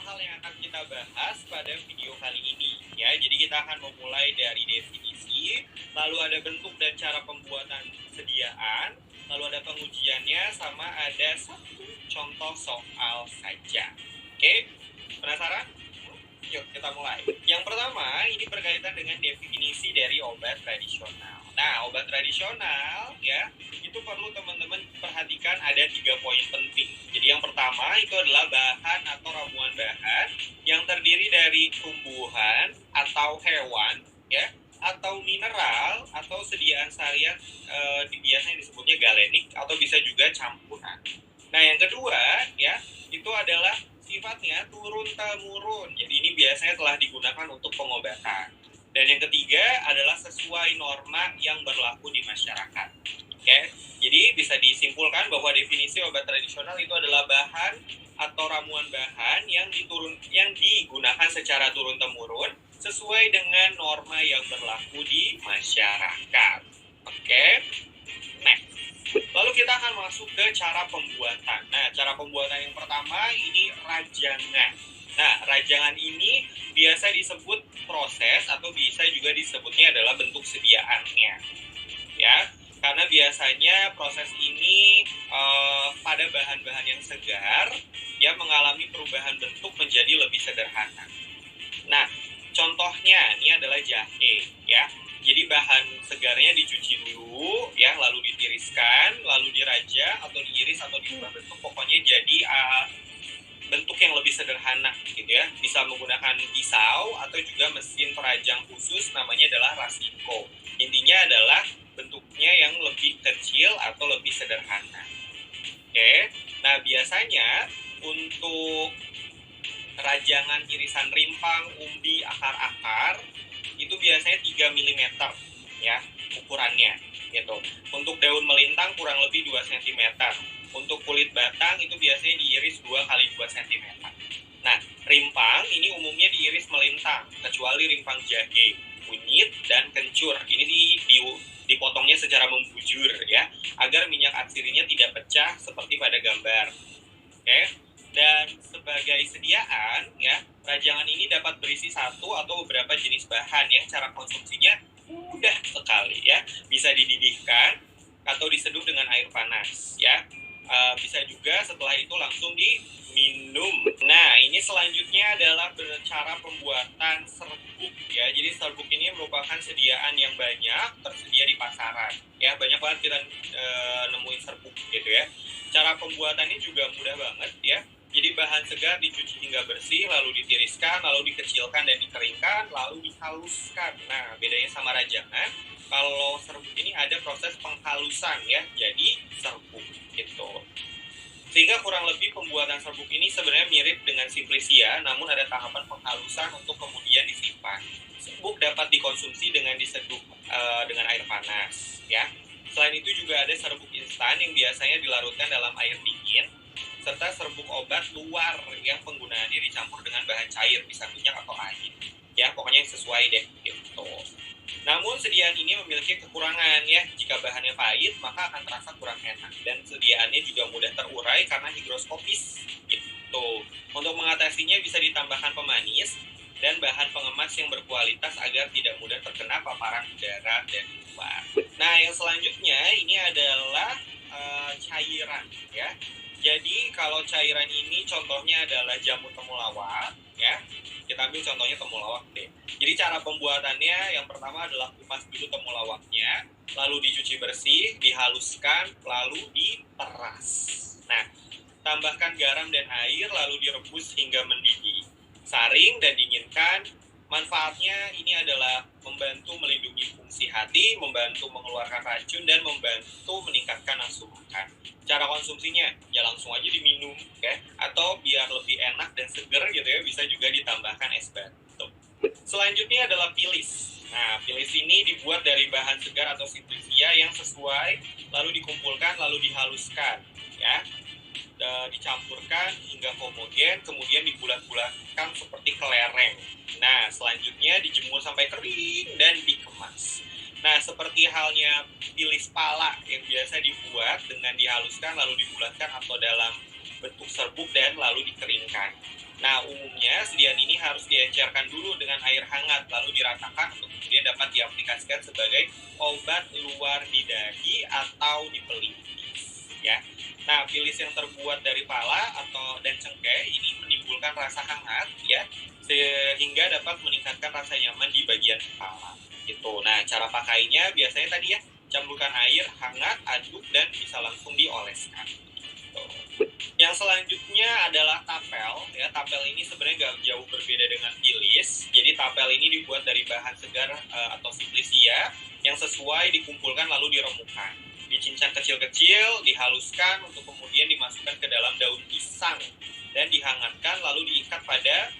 hal yang akan kita bahas pada video kali ini ya. Jadi kita akan memulai dari definisi, lalu ada bentuk dan cara pembuatan sediaan, lalu ada pengujiannya, sama ada satu contoh soal saja. Oke, penasaran? Yuk kita mulai. Yang pertama, ini berkaitan dengan definisi dari obat tradisional. Nah, obat tradisional ya, itu perlu teman-teman perhatikan ada 3 poin penting. Jadi yang pertama itu adalah bahan atau ramuan bahan yang terdiri dari tumbuhan atau hewan ya, atau mineral atau sediaan seharian, biasanya disebutnya galenik atau bisa juga campuran. Nah, yang kedua ya, itu adalah sifatnya turun-temurun. Jadi ini biasanya telah digunakan untuk pengobatan. Dan yang ketiga adalah sesuai norma yang berlaku di masyarakat. Oke, jadi bisa disimpulkan bahwa definisi obat tradisional itu adalah bahan atau ramuan bahan yang digunakan secara turun-temurun sesuai dengan norma yang berlaku di masyarakat. Oke, next. Lalu kita akan masuk ke cara pembuatan. Nah, cara pembuatan yang pertama ini rajangan. Nah, rajangan ini biasa disebut proses atau bisa juga disebutnya adalah bentuk sediaannya. Ya, karena biasanya proses ini pada bahan-bahan yang segar ya mengalami perubahan bentuk menjadi lebih sederhana. Nah, contohnya ini adalah jahe ya. Jadi bahan segarnya dicuci dulu ya, lalu ditiriskan, lalu diraja atau diiris atau diubah bentuk, pokoknya jadi bentuk yang lebih sederhana gitu ya. Bisa menggunakan pisau atau juga mesin perajang khusus namanya adalah rasiko. Intinya adalah bentuknya yang lebih kecil atau lebih sederhana. Oke. Nah, biasanya untuk rajangan irisan rimpang, umbi, akar-akar itu biasanya 3 mm ya ukurannya gitu. Untuk daun melintang kurang lebih 2 cm. Untuk kulit batang itu biasanya diiris 2 kali 2 cm. Nah, rimpang ini umumnya diiris melintang kecuali rimpang jahe, kunyit, dan kencur. Ini dipotongnya secara membujur ya, agar minyak atsirinya tidak pecah seperti pada gambar. Oke. Dan sebagai sediaan ya, rajangan ini dapat berisi satu atau beberapa jenis bahan yang cara konsumsinya mudah sekali ya. Bisa dididihkan atau diseduh dengan air panas ya. Bisa juga setelah itu langsung diminum. Nah, ini selanjutnya adalah cara pembuatan serbuk ya. Jadi serbuk ini merupakan sediaan yang banyak tersedia di pasaran ya. Banyak banget kita nemuin serbuk gitu ya. Cara pembuatannya juga mudah banget ya. Jadi bahan segar dicuci hingga bersih, lalu ditiriskan, lalu dikecilkan dan dikeringkan, lalu dihaluskan. Nah, bedanya sama rajangan, kalau serbuk ini ada proses penghalusan ya, jadi serbuk gitu. Sehingga kurang lebih pembuatan serbuk ini sebenarnya mirip dengan simplisia, namun ada tahapan penghalusan untuk kemudian disimpan. Serbuk dapat dikonsumsi dengan diseduh dengan air panas ya. Selain itu juga ada serbuk instan yang biasanya dilarutkan dalam air dingin, serta serbuk obat luar yang penggunaannya dicampur dengan bahan cair, bisa minyak atau air. Ya, pokoknya yang sesuai deh gitu. Namun sediaan ini memiliki kekurangan ya. Jika bahannya pahit, maka akan terasa kurang enak dan sediaannya juga mudah terurai karena higroskopis gitu. Untuk mengatasinya bisa ditambahkan pemanis dan bahan pengemas yang berkualitas agar tidak mudah terkena paparan udara dari luar. Nah, yang selanjutnya ini adalah cairan ya. Jadi kalau cairan ini contohnya adalah jamu temulawak ya. Kita ambil contohnya temulawak deh. Jadi cara pembuatannya yang pertama adalah kupas dulu temulawaknya, lalu dicuci bersih, dihaluskan, lalu diperas. Nah, tambahkan garam dan air lalu direbus hingga mendidih. Saring dan dinginkan. Manfaatnya ini adalah membantu melindungi fungsi hati, membantu mengeluarkan racun, dan membantu meningkatkan nafsu makan. Cara konsumsinya ya langsung aja diminum ya, atau biar lebih enak dan seger gitu ya, bisa juga ditambahkan es batu. Selanjutnya adalah pilis. Nah, pilis ini dibuat dari bahan segar atau simplisia yang sesuai, lalu dikumpulkan, lalu dihaluskan ya. Dicampurkan hingga homogen, kemudian dibulat-bulatkan seperti kelereng. Nah, selanjutnya dijemur sampai kering dan dikemas. Nah, seperti halnya pilis pala yang biasa dibuat dengan dihaluskan lalu dibulatkan atau dalam bentuk serbuk dan lalu dikeringkan. Nah, umumnya sediaan ini harus diencerkan dulu dengan air hangat, lalu diratakan untuk kemudian dapat diaplikasikan sebagai obat luar di dahi atau di pelipis. Ya. Nah, pilis yang terbuat dari pala atau dan cengkeh ini menimbulkan rasa hangat, ya, sehingga dapat meningkatkan rasa nyaman di bagian kepala. Gitu. Nah, cara pakainya biasanya tadi ya, campurkan air hangat, aduk, dan bisa langsung dioleskan. Gitu. Yang selanjutnya adalah tapel. Ya, tapel ini sebenarnya nggak jauh berbeda dengan pilis. Jadi tapel ini dibuat dari bahan segar atau simplicia yang sesuai dikumpulkan lalu diremukkan. Dicincang kecil-kecil, dihaluskan untuk kemudian dimasukkan ke dalam daun pisang dan dihangatkan lalu diikat pada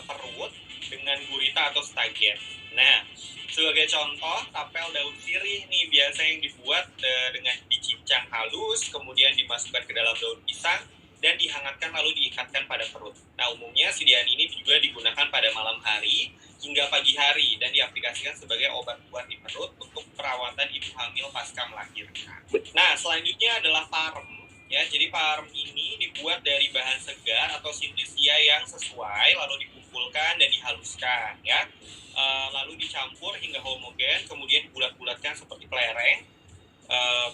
perut dengan gurita atau stagen. Nah, sebagai contoh, tapel daun sirih nih biasa yang dibuat dengan dicincang halus, kemudian dimasukkan ke dalam daun pisang, dan dihangatkan lalu diikatkan pada perut. Nah, umumnya sediaan ini juga digunakan pada malam hari hingga pagi hari dan diaplikasikan sebagai obat kuat di perut untuk perawatan ibu hamil pasca melahirkan. Nah, selanjutnya adalah parem. Ya, jadi parem ini dibuat dari bahan segar atau simplicia yang sesuai, lalu dikumpulkan dan dihaluskan, ya. Lalu dicampur hingga homogen, kemudian bulat-bulatkan seperti kelereng.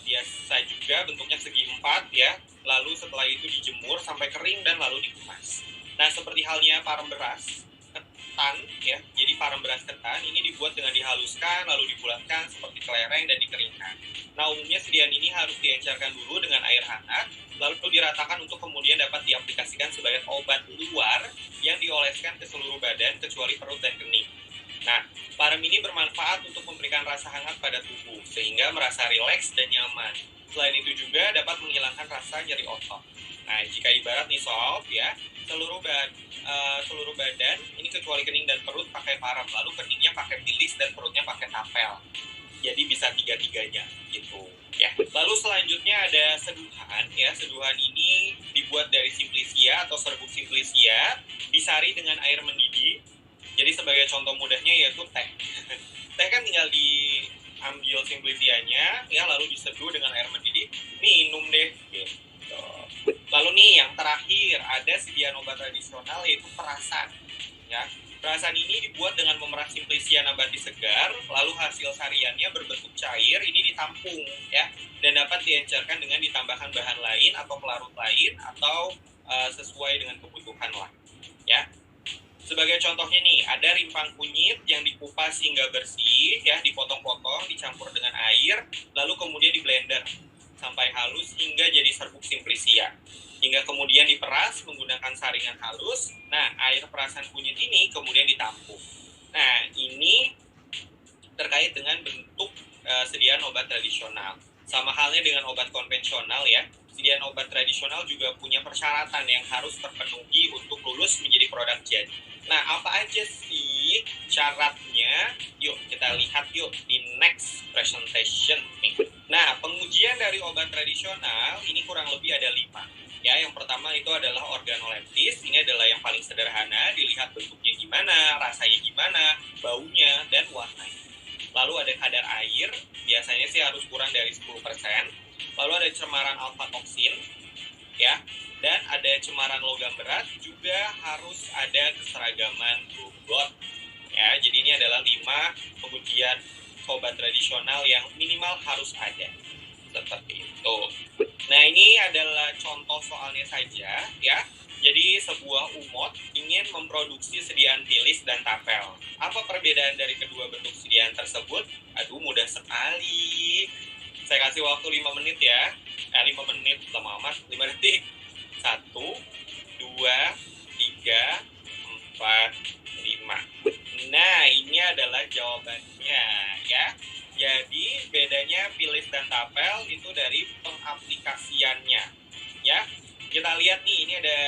Biasa juga bentuknya segi empat, ya. Lalu setelah itu dijemur sampai kering dan lalu dikemas. Nah, seperti halnya parem beras ketan, ya. Jadi parem beras ketan ini dibuat dengan dihaluskan, lalu dibulatkan seperti kelereng dan dikeringkan. Nah, umumnya sediaan ini harus diencerkan dulu dengan air hangat, lalu diratakan untuk kemudian dapat diaplikasikan sebagai obat luar yang dioleskan ke seluruh badan kecuali perut dan kening. Nah, parem ini bermanfaat untuk memberikan rasa hangat pada tubuh, sehingga merasa rileks dan nyaman. Selain itu juga dapat menghilangkan rasa nyeri otot. Nah, jika ibarat nih sob, ya, seluruh badan, ini kecuali kening dan perut pakai parem, lalu keningnya pakai pilis dan perutnya pakai tapel. Jadi bisa tiga-tiganya, gitu. Ya. Lalu selanjutnya ada seduhan, ya. Seduhan ini dibuat dari simplicia atau serbuk simplicia, disari dengan air mendidih. Jadi sebagai contoh mudahnya yaitu teh. Teh kan tinggal diambil simplicianya, ya, lalu diseduh dengan air mendidih, minum deh. Gitu. Lalu nih yang terakhir ada sediaan obat tradisional yaitu perasan. Ya, perasan ini dibuat dengan memerah simplicia nabati segar, lalu hasil sariannya berbentuk cair, ini ditampung, ya, dan dapat diencerkan dengan ditambahkan bahan lain atau pelarut lain atau sesuai dengan kebutuhan lah, ya. Sebagai contohnya nih, ada rimpang kunyit yang dikupas hingga bersih, ya, dipotong-potong, dicampur dengan air, lalu kemudian di blender sampai halus hingga jadi serbuk simplicia. Hingga kemudian diperas menggunakan saringan halus. Nah, air perasan kunyit ini kemudian ditampung. Nah, ini terkait dengan bentuk sediaan obat tradisional. Sama halnya dengan obat konvensional, ya. Sediaan obat tradisional juga punya persyaratan yang harus terpenuhi untuk lulus menjadi produk jadi. Nah, apa aja sih syaratnya? Yuk, kita lihat yuk di next presentation nih. Nah, pengujian dari obat tradisional ini kurang lebih ada 5. Ya, yang pertama itu adalah organoleptis. Ini adalah yang paling sederhana, dilihat bentuknya gimana, rasanya gimana, baunya, dan warnanya. Lalu ada kadar air, biasanya sih harus kurang dari 10%. Lalu ada cemaran alfa toksin, ya, dan ada cemaran logam berat, juga harus ada keseragaman bobot. Ya, jadi ini adalah 5 pengujian obat tradisional yang minimal harus ada. Seperti itu. Nah, ini adalah contoh soalnya saja, ya. Jadi sebuah umot ingin memproduksi sediaan pilis dan tapel. Apa perbedaan dari kedua bentuk sediaan tersebut? Aduh, mudah sekali. Saya kasih waktu 5 menit ya. 5 menit, lama amat, 5 detik. 1, 2, 3, 4, 5. Nah, ini adalah jawabannya, ya. Jadi, bedanya pilis dan tapel itu dari pengaplikasiannya, ya. Kita lihat nih, ini ada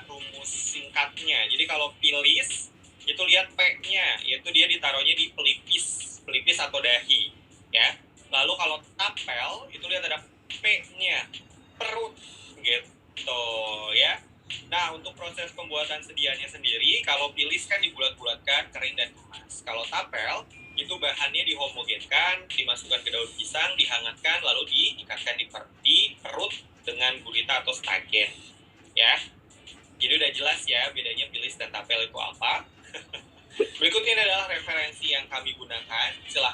rumus singkatnya. Jadi, kalau pilis, itu lihat P-nya, yaitu dia ditaruhnya di pelipis atau dahi, ya. Lalu kalau tapel, itu lihat ada P-nya, perut, gitu, ya. Nah, untuk proses pembuatan sediaannya sendiri, kalau pilis kan dibulat-bulatkan, kering dan kemas. Kalau tapel, itu bahannya dihomogenkan, dimasukkan ke daun pisang, dihangatkan, lalu diikatkan di perut dengan gurita atau stagen, ya. Jadi udah jelas ya bedanya PILIS dan TAPEL itu apa. Berikutnya adalah referensi yang kami gunakan. Silahkan